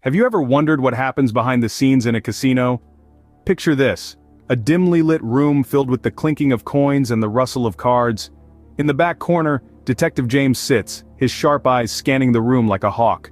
Have you ever wondered what happens behind the scenes in a casino? Picture this: a dimly lit room filled with the clinking of coins and the rustle of cards. In the back corner, Detective James sits, his sharp eyes scanning the room like a hawk.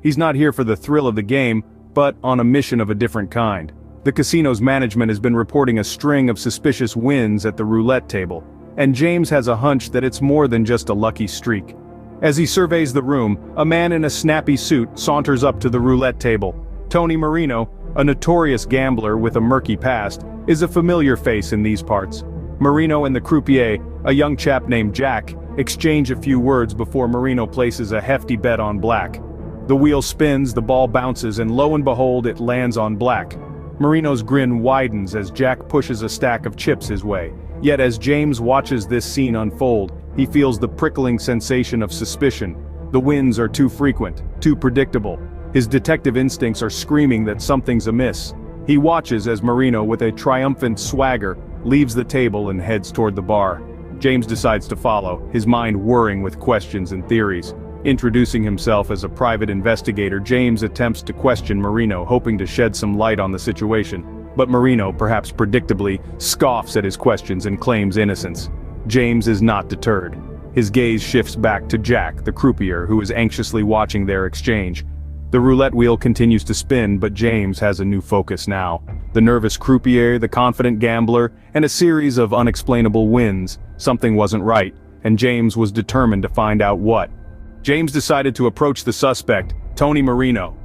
He's not here for the thrill of the game, but on a mission of a different kind. The casino's management has been reporting a string of suspicious wins at the roulette table, and James has a hunch that it's more than just a lucky streak. As he surveys the room, a man in a snappy suit saunters up to the roulette table. Tony Marino, a notorious gambler with a murky past, is a familiar face in these parts. Marino and the croupier, a young chap named Jack, exchange a few words before Marino places a hefty bet on black. The wheel spins, the ball bounces, and lo and behold, it lands on black. Marino's grin widens as Jack pushes a stack of chips his way. Yet as James watches this scene unfold, he feels the prickling sensation of suspicion. The wins are too frequent, too predictable. His detective instincts are screaming that something's amiss. He watches as Marino, with a triumphant swagger, leaves the table and heads toward the bar. James decides to follow, his mind whirring with questions and theories. Introducing himself as a private investigator, James attempts to question Marino, hoping to shed some light on the situation. But Marino, perhaps predictably, scoffs at his questions and claims innocence. James is not deterred. His gaze shifts back to Jack, the croupier, who is anxiously watching their exchange. The roulette wheel continues to spin, but James has a new focus now. The nervous croupier, the confident gambler, and a series of unexplainable wins. Something wasn't right, and James was determined to find out what. James decided to approach the suspect, Tony Marino.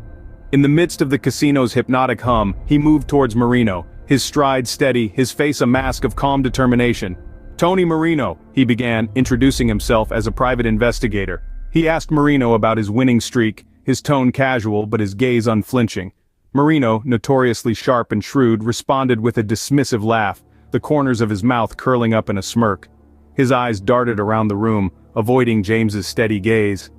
In the midst of the casino's hypnotic hum, he moved towards Marino, his stride steady, his face a mask of calm determination. "Tony Marino," he began, introducing himself as a private investigator. He asked Marino about his winning streak, his tone casual but his gaze unflinching. Marino, notoriously sharp and shrewd, responded with a dismissive laugh, the corners of his mouth curling up in a smirk. His eyes darted around the room, avoiding James's steady gaze.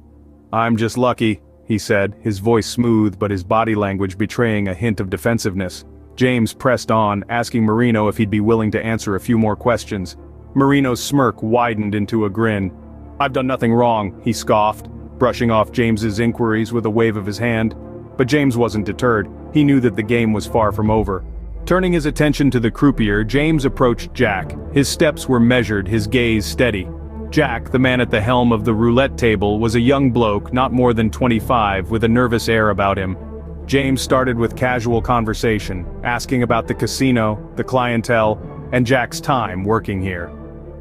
"I'm just lucky," he said, his voice smooth but his body language betraying a hint of defensiveness. James pressed on, asking Marino if he'd be willing to answer a few more questions. Marino's smirk widened into a grin. "I've done nothing wrong," he scoffed, brushing off James's inquiries with a wave of his hand. But James wasn't deterred. He knew that the game was far from over. Turning his attention to the croupier, James approached Jack. His steps were measured, his gaze steady. Jack, the man at the helm of the roulette table, was a young bloke, not more than 25, with a nervous air about him. James started with casual conversation, asking about the casino, the clientele, and Jack's time working here.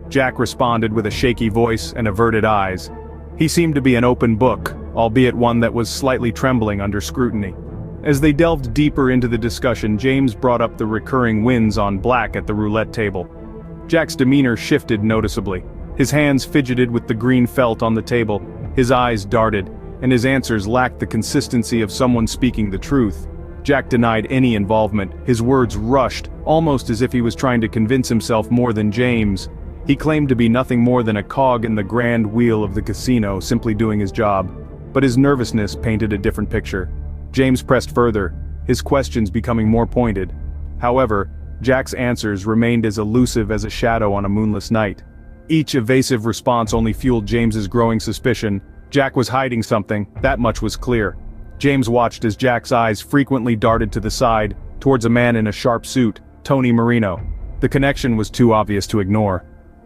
Jack responded with a shaky voice and averted eyes. He seemed to be an open book, albeit one that was slightly trembling under scrutiny. As they delved deeper into the discussion, James brought up the recurring wins on black at the roulette table. Jack's demeanor shifted noticeably. His hands fidgeted with the green felt on the table, his eyes darted, and his answers lacked the consistency of someone speaking the truth. Jack denied any involvement, his words rushed, almost as if he was trying to convince himself more than James. He claimed to be nothing more than a cog in the grand wheel of the casino, simply doing his job. But his nervousness painted a different picture. James pressed further, his questions becoming more pointed. However, Jack's answers remained as elusive as a shadow on a moonless night. Each evasive response only fueled James's growing suspicion. Jack was hiding something, that much was clear. James watched as Jack's eyes frequently darted to the side, towards a man in a sharp suit, Tony Marino. The connection was too obvious to ignore.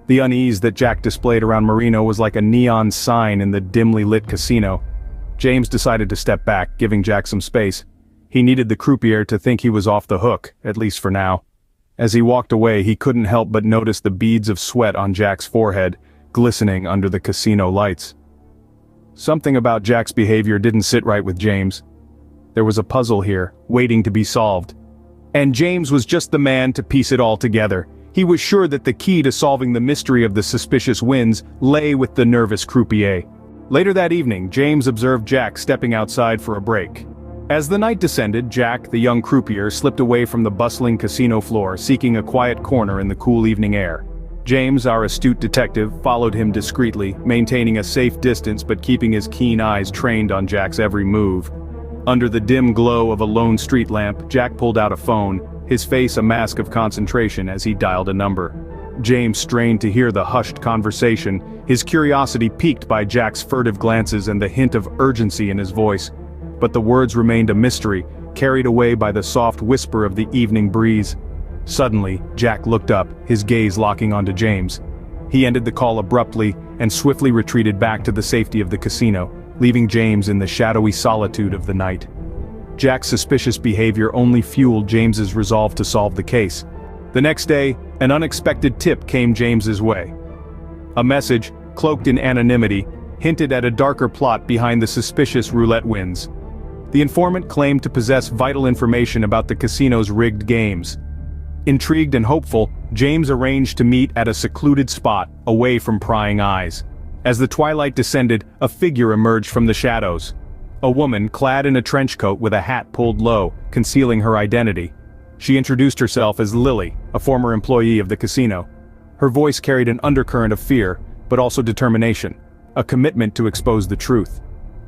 The unease that Jack displayed around Marino was like a neon sign in the dimly lit casino. James decided to step back, giving Jack some space. He needed the croupier to think he was off the hook, at least for now. As he walked away, he couldn't help but notice the beads of sweat on Jack's forehead, glistening under the casino lights. Something about Jack's behavior didn't sit right with James. There was a puzzle here, waiting to be solved. And James was just the man to piece it all together. He was sure that the key to solving the mystery of the suspicious wins lay with the nervous croupier. Later that evening, James observed Jack stepping outside for a break. As the night descended, Jack, the young croupier, slipped away from the bustling casino floor, seeking a quiet corner in the cool evening air. James, our astute detective, followed him discreetly, maintaining a safe distance but keeping his keen eyes trained on Jack's every move. Under the dim glow of a lone street lamp, Jack pulled out a phone, his face a mask of concentration as he dialed a number. James strained to hear the hushed conversation, his curiosity piqued by Jack's furtive glances and the hint of urgency in his voice. but the words remained a mystery, carried away by the soft whisper of the evening breeze. Suddenly, Jack looked up, his gaze locking onto James. He ended the call abruptly and swiftly retreated back to the safety of the casino, leaving James in the shadowy solitude of the night. Jack's suspicious behavior only fueled James's resolve to solve the case. The next day, an unexpected tip came James's way. A message, cloaked in anonymity, hinted at a darker plot behind the suspicious roulette wins. The informant claimed to possess vital information about the casino's rigged games. Intrigued and hopeful, James arranged to meet at a secluded spot, away from prying eyes. As the twilight descended, a figure emerged from the shadows. A woman clad in a trench coat with a hat pulled low, concealing her identity. She introduced herself as Lily, a former employee of the casino. Her voice carried an undercurrent of fear, but also determination, a commitment to expose the truth.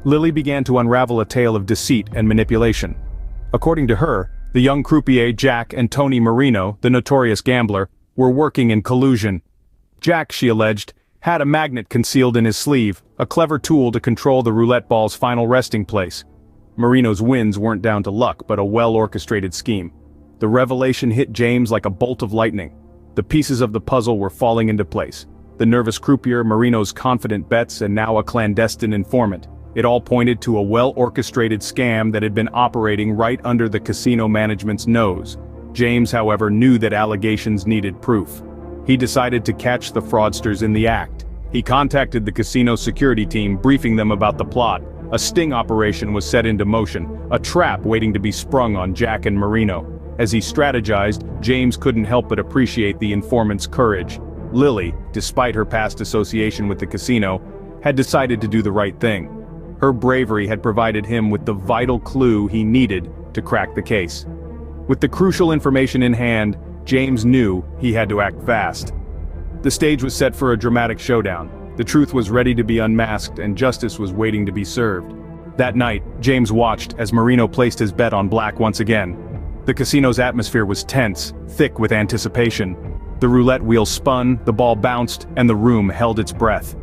Lily began to unravel a tale of deceit and manipulation. According to her, the young croupier Jack and Tony Marino, the notorious gambler, were working in collusion. Jack, she alleged, had a magnet concealed in his sleeve, a clever tool to control the roulette ball's final resting place. Marino's wins weren't down to luck, but a well-orchestrated scheme. The revelation hit James like a bolt of lightning. The pieces of the puzzle were falling into place. The nervous croupier, Marino's confident bets, and now a clandestine informant. It all pointed to a well-orchestrated scam that had been operating right under the casino management's nose. James, however, knew that allegations needed proof. He decided to catch the fraudsters in the act. He contacted the casino security team, briefing them about the plot. A sting operation was set into motion, a trap waiting to be sprung on Jack and Marino. As he strategized, James couldn't help but appreciate the informant's courage. Lily, despite her past association with the casino, had decided to do the right thing. Her bravery had provided him with the vital clue he needed to crack the case. With the crucial information in hand, James knew he had to act fast. The stage was set for a dramatic showdown. The truth was ready to be unmasked and justice was waiting to be served. That night, James watched as Marino placed his bet on black once again. The casino's atmosphere was tense, thick with anticipation. The roulette wheel spun, the ball bounced, and the room held its breath.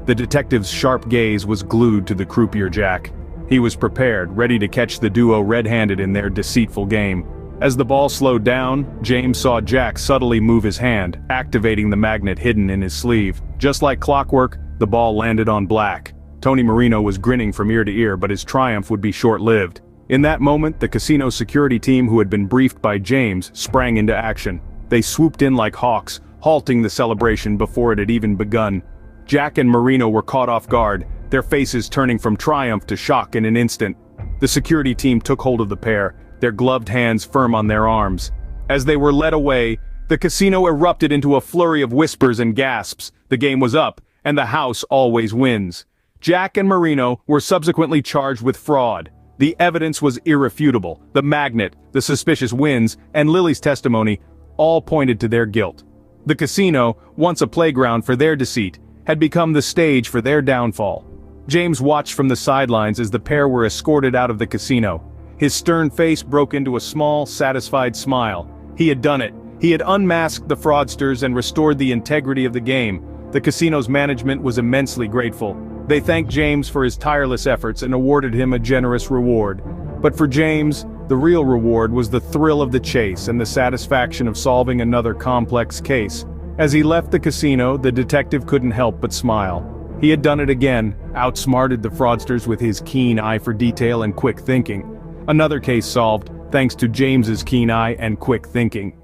The detective's sharp gaze was glued to the croupier Jack. He was prepared, ready to catch the duo red-handed in their deceitful game. As the ball slowed down, James saw Jack subtly move his hand, activating the magnet hidden in his sleeve. Just like clockwork, the ball landed on black. Tony Marino was grinning from ear to ear, but his triumph would be short-lived. In that moment, the casino security team who had been briefed by James sprang into action. They swooped in like hawks, halting the celebration before it had even begun. Jack and Marino were caught off guard, their faces turning from triumph to shock in an instant. The security team took hold of the pair, their gloved hands firm on their arms. As they were led away, the casino erupted into a flurry of whispers and gasps. The game was up, and the house always wins. Jack and Marino were subsequently charged with fraud. The evidence was irrefutable. The magnet, the suspicious wins, and Lily's testimony all pointed to their guilt. The casino, once a playground for their deceit, had become the stage for their downfall. James watched from the sidelines as the pair were escorted out of the casino. His stern face broke into a small, satisfied smile. He had done it. He had unmasked the fraudsters and restored the integrity of the game. The casino's management was immensely grateful. They thanked James for his tireless efforts and awarded him a generous reward. But for James, the real reward was the thrill of the chase and the satisfaction of solving another complex case. As he left the casino, the detective couldn't help but smile. He had done it again, outsmarted the fraudsters with his keen eye for detail and quick thinking. Another case solved, thanks to James's keen eye and quick thinking.